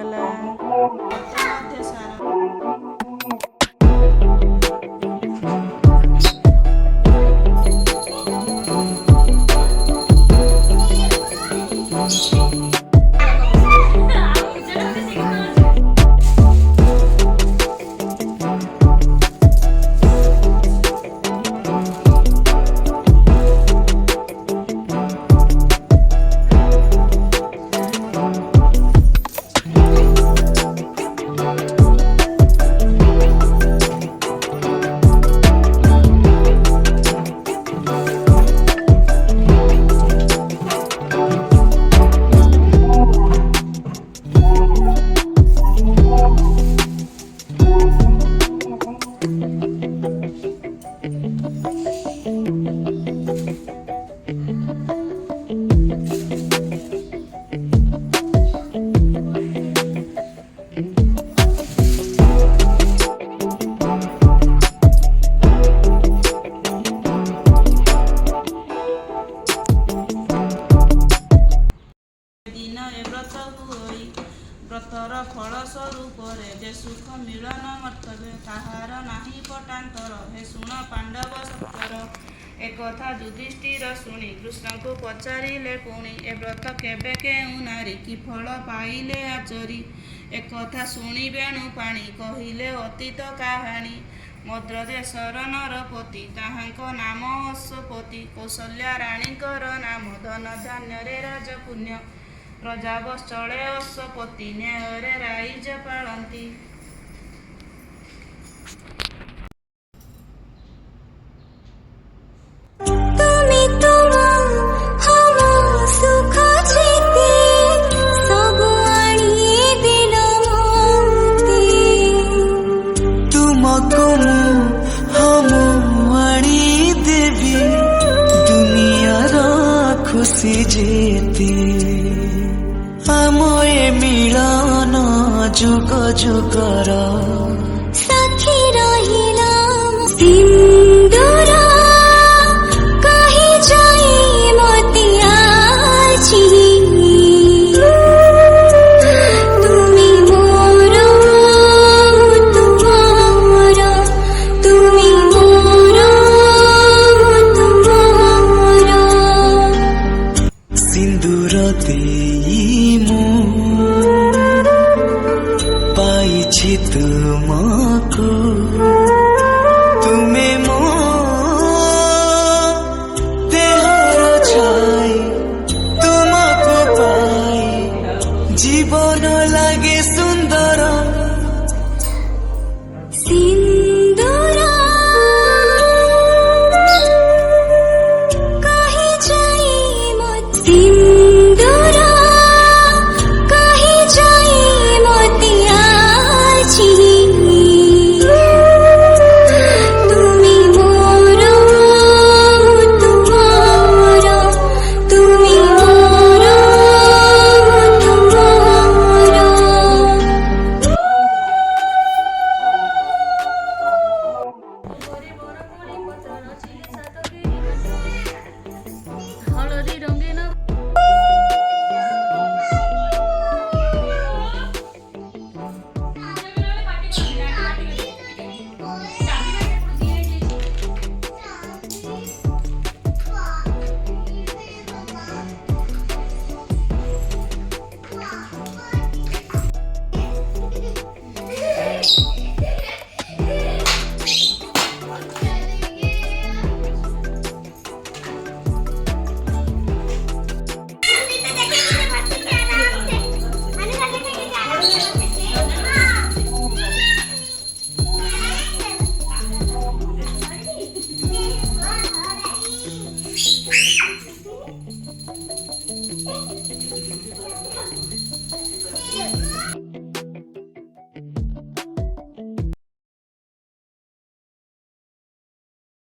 ହେଇଗଲା। ଏତେ ମଧ୍ୟ ସାର ବ୍ରତର ଫଳ ସ୍ୱରୂପରେ ଯେ ସୁଖ ମିଳନ ମର୍ତ୍ତବ୍ୟ ତାହାର ନାହିଁ ପଟାନ୍ତର। ହେ ଶୁଣ ପାଣ୍ଡବ ସତ୍କର। ଏକଥା ଯୁଧିଷ୍ଠିର ଶୁଣି କୃଷ୍ଣଙ୍କୁ ପଚାରିଲେ ପୁଣି, ଏ ବ୍ରତ କେବେ କେଉଁ ନାରୀ କି ଫଳ ପାଇଲେ ଆଚରି? ଏକଥା ଶୁଣି ବେଣୁ ପାଣି କହିଲେ ଅତୀତ କାହାଣୀ। ମଦ୍ର ଦେଶର ନରପତି ତାହାଙ୍କ ନାମ ଅଶ୍ୱପତି। କୌଶଲ୍ୟା ରାଣୀଙ୍କର ନାମ ଧନ ଧାନ୍ୟରେ ରାଜପୁଣ୍ୟ। ପ୍ରଜାବତ୍ସଳେ ଅଶ୍ୱପତି ନ୍ୟାୟରେ ରାଇଜ ପାଳନ୍ତି। खुशी जेते आमए मिलन जुग जुगर साथी रहिला सिंदूर कहि जाई मोती आछि। सिंदूर देई मु पाइछि तुमको तुमे मो देहर छाई तुमको पाई जीवन लागे सुंदर।